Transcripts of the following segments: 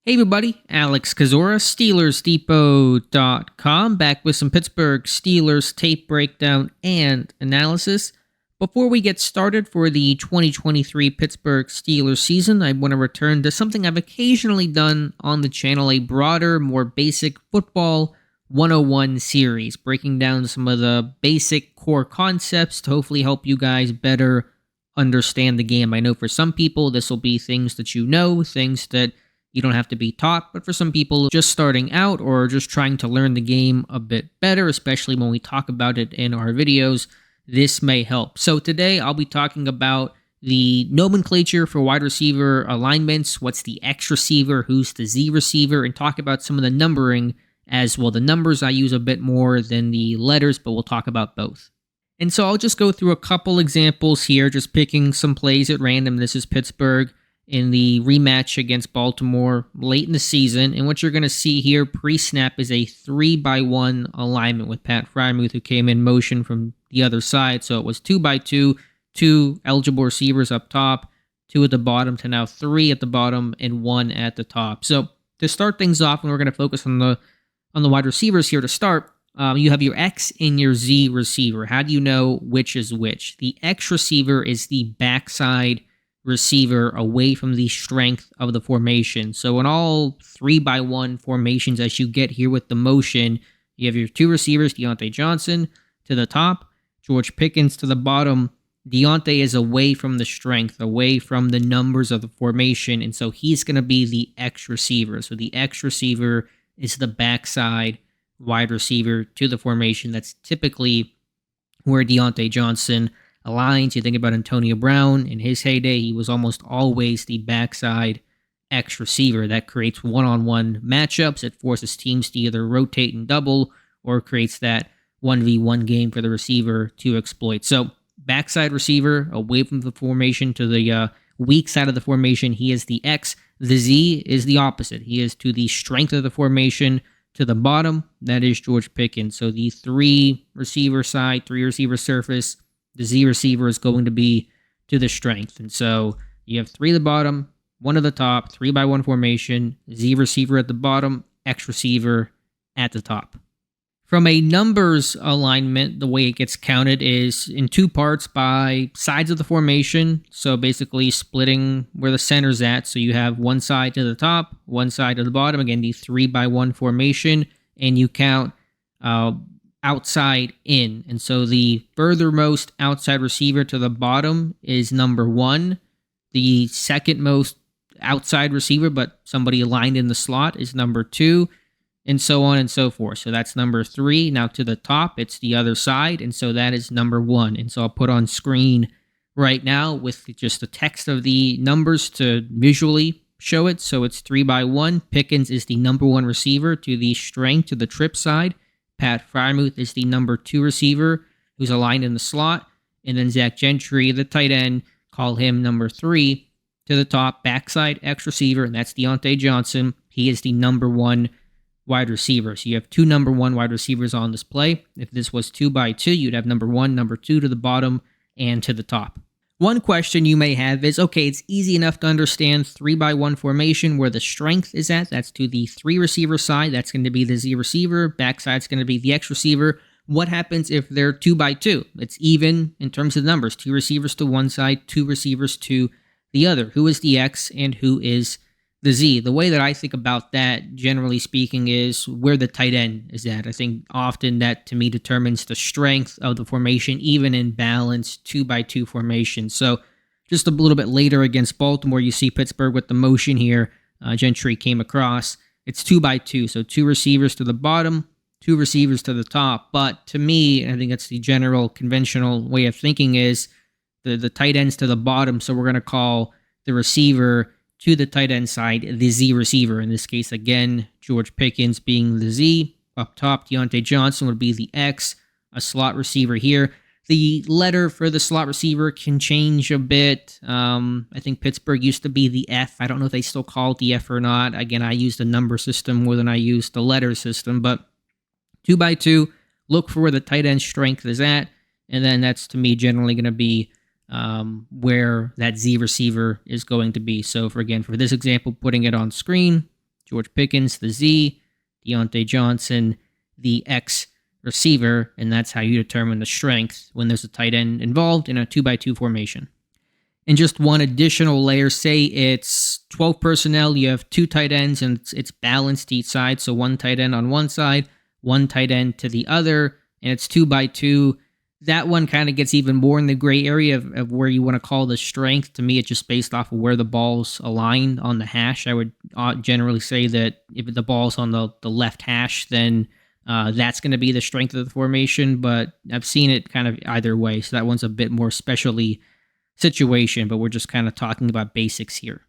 Hey everybody, Alex Kazora, SteelersDepot.com, back with some Pittsburgh Steelers tape breakdown and analysis. Before we get started for the 2023 Pittsburgh Steelers season, I want to return to something I've occasionally done on the channel, a broader, more basic football 101 series, breaking down some of the basic core concepts to hopefully help you guys better understand the game. I know for some people this will be things that you know, things that you don't have to be taught, but for some people just starting out or just trying to learn the game a bit better, especially when we talk about it in our videos, this may help. So today I'll be talking about the nomenclature for wide receiver alignments, what's the X receiver, who's the Z receiver, and talk about some of the numbering as well. The numbers I use a bit more than the letters, but we'll talk about both. And so I'll just go through a couple examples here, just picking some plays at random. This is Pittsburgh in the rematch against Baltimore late in the season. And what you're going to see here pre-snap is a 3-by-1 alignment with Pat Freiermuth, who came in motion from the other side. So it was 2-by-2, two eligible receivers up top, two at the bottom to now three at the bottom and one at the top. So to start things off, and we're going to focus on the wide receivers here to start, you have your X and your Z receiver. How do you know which is which? The X receiver is the backside receiver away from the strength of the formation. So in all 3-by-1 formations as you get here with the motion, you have your two receivers, Diontae Johnson to the top, George Pickens to the bottom. Diontae is away from the strength, away from the numbers of the formation, and so he's going to be the X receiver. So the X receiver is the backside wide receiver to the formation. That's typically where Diontae Johnson aligns. You think about Antonio Brown in his heyday, he was almost always the backside X receiver. That creates one-on-one matchups. It forces teams to either rotate and double or creates that 1v1 game for the receiver to exploit. So backside receiver away from the formation to the weak side of the formation, he is the X. The Z is the opposite. He is to the strength of the formation to the bottom. That is George Pickens. So the three receiver side, three receiver surface, the Z receiver is going to be to the strength. And so you have three at the bottom, one at the top, 3-by-1 formation, Z receiver at the bottom, X receiver at the top. From a numbers alignment, the way it gets counted is in two parts by sides of the formation. So basically splitting where the center's at. So you have one side to the top, one side to the bottom. Again, the 3-by-1 formation. And you count outside in. And so the furthermost outside receiver to the bottom is number 1. The second most outside receiver, but somebody aligned in the slot, is number 2, and so on and so forth. So that's number 3. Now to the top, it's the other side, and so that is number 1. And so I'll put on screen right now with just the text of the numbers to visually show it. So it's 3-by-1. Pickens is the number 1 receiver to the strength to the trip side. Pat Freiermuth is the number 2 receiver who's aligned in the slot. And then Zach Gentry, the tight end, call him number 3 to the top, backside X receiver, and that's Diontae Johnson. He is the number 1 wide receiver. So you have two number 1 wide receivers on display. If this was 2-by-2, you'd have number 1, number 2 to the bottom and to the top. One question you may have is, okay, it's easy enough to understand 3-by-1 formation where the strength is at. That's to the 3 receiver side. That's going to be the Z receiver. Backside's going to be the X receiver. What happens if they're 2-by-2? It's even in terms of numbers. 2 receivers to one side, 2 receivers to the other. Who is the X and who is the Z? The way that I think about that, generally speaking, is where the tight end is at. I think often that, to me, determines the strength of the formation, even in balanced 2-by-2 formation. So just a little bit later against Baltimore, you see Pittsburgh with the motion here. Gentry came across. It's 2-by-2, so 2 receivers to the bottom, 2 receivers to the top. But to me, I think that's the general conventional way of thinking, is the tight ends to the bottom. So we're going to call the receiver to the tight end side the Z receiver. In this case, again, George Pickens being the Z. Up top, Diontae Johnson would be the X, a slot receiver here. The letter for the slot receiver can change a bit. I think Pittsburgh used to be the F. I don't know if they still call it the F or not. Again, I use the number system more than I use the letter system. But 2-by-2, look for where the tight end strength is at. And then that's, to me, generally going to be where that Z receiver is going to be. So for this example, putting it on screen, George Pickens, the Z, Deontay Johnson, the X receiver, and that's how you determine the strength when there's a tight end involved in a 2x2 formation. And just one additional layer, say it's 12 personnel, you have 2 tight ends, and it's balanced each side, so 1 tight end on one side, 1 tight end to the other, and it's 2x2. That one kind of gets even more in the gray area of where you want to call the strength. To me, it's just based off of where the ball's aligned on the hash. I would generally say that if the ball's on the left hash, then that's going to be the strength of the formation, but I've seen it kind of either way, so that one's a bit more specialty situation, but we're just kind of talking about basics here.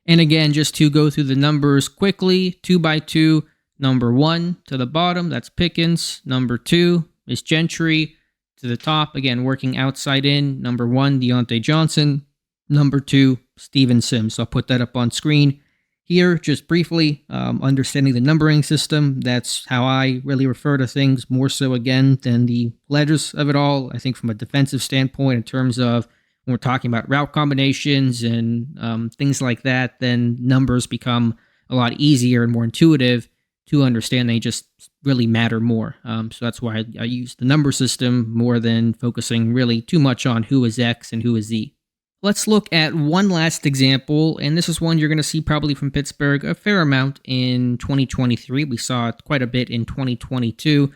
And again, just to go through the numbers quickly, 2x2, number 1 to the bottom, that's Pickens. Number 2 is Gentry. To the top, again, working outside in, number 1, Deontay Johnson. Number 2, Steven Sims. So I'll put that up on screen here just briefly. Understanding the numbering system, that's how I really refer to things more so, again, than the letters of it all. I think from a defensive standpoint, in terms of when we're talking about route combinations and things like that, then numbers become a lot easier and more intuitive to understand. They just really matter more. So that's why I use the number system more than focusing really too much on who is X and who is Z. Let's look at one last example, and this is one you're going to see probably from Pittsburgh a fair amount in 2023. We saw it quite a bit in 2022.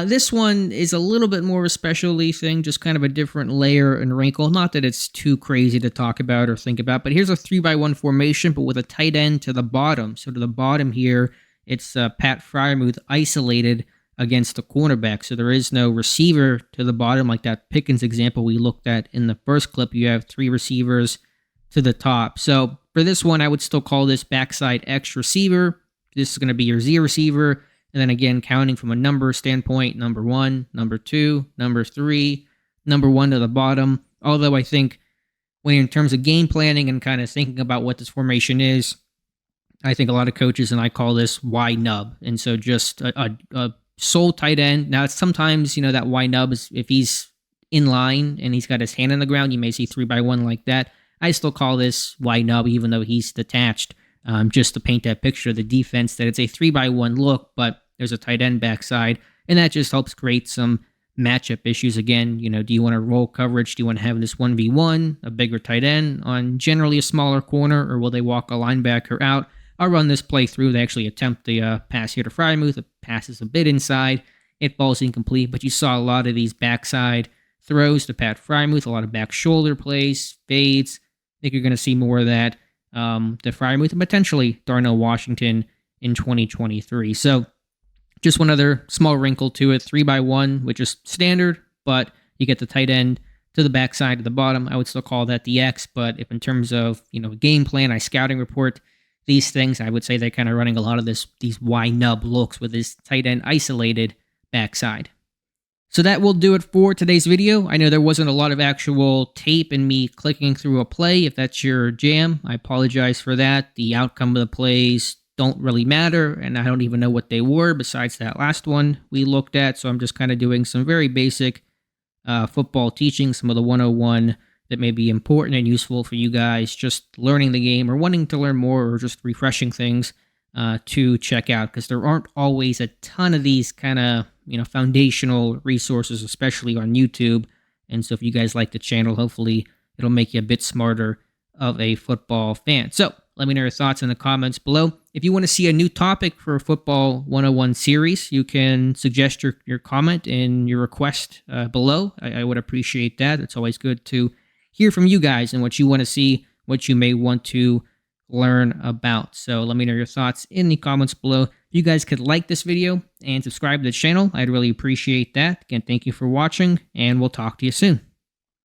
This one is a little bit more of a specialty thing, just kind of a different layer and wrinkle. Not that it's too crazy to talk about or think about, but here's a 3x1 formation, but with a tight end to the bottom. So to the bottom here, it's Pat Freiermuth isolated against the cornerback. So there is no receiver to the bottom like that Pickens example we looked at in the first clip. You have 3 receivers to the top. So for this one, I would still call this backside X receiver. This is going to be your Z receiver. And then again, counting from a number standpoint, number 1, number 2, number 3, number 1 to the bottom. Although I think when in terms of game planning and kind of thinking about what this formation is, I think a lot of coaches, and I call this Y nub. And so just a sole tight end. Now, it's sometimes, that Y nub is if he's in line and he's got his hand on the ground, you may see 3x1 like that. I still call this Y nub, even though he's detached, just to paint that picture of the defense that it's a 3x1 look, but there's a tight end backside. And that just helps create some matchup issues. Again, do you want to roll coverage? Do you want to have this 1v1, a bigger tight end on generally a smaller corner, or will they walk a linebacker out? I'll run this play through. They actually attempt the pass here to Freiermuth. The pass is a bit inside. It falls incomplete, but you saw a lot of these backside throws to Pat Freiermuth, a lot of back shoulder plays, fades. I think you're going to see more of that to Freiermuth and potentially Darnell Washington in 2023. So just one other small wrinkle to it, 3x1, which is standard, but you get the tight end to the backside to the bottom. I would still call that the X, but if in terms of game plan, scouting report these things, I would say they're kind of running a lot of these Y nub looks with this tight end isolated backside. So that will do it for today's video. I know there wasn't a lot of actual tape and me clicking through a play. If that's your jam, I apologize for that. The outcome of the plays don't really matter, and I don't even know what they were besides that last one we looked at. So I'm just kind of doing some very basic football teaching, some of the 101 that may be important and useful for you guys just learning the game or wanting to learn more or just refreshing things to check out, because there aren't always a ton of these kind of foundational resources, especially on YouTube. And so if you guys like the channel, hopefully it'll make you a bit smarter of a football fan. So let me know your thoughts in the comments below. If you want to see a new topic for a Football 101 series, you can suggest your comment and your request below. I would appreciate that. It's always good to hear from you guys and what you want to see, what you may want to learn about. So let me know your thoughts in the comments below. If you guys could like this video and subscribe to the channel, I'd really appreciate that. Again, thank you for watching, and we'll talk to you soon.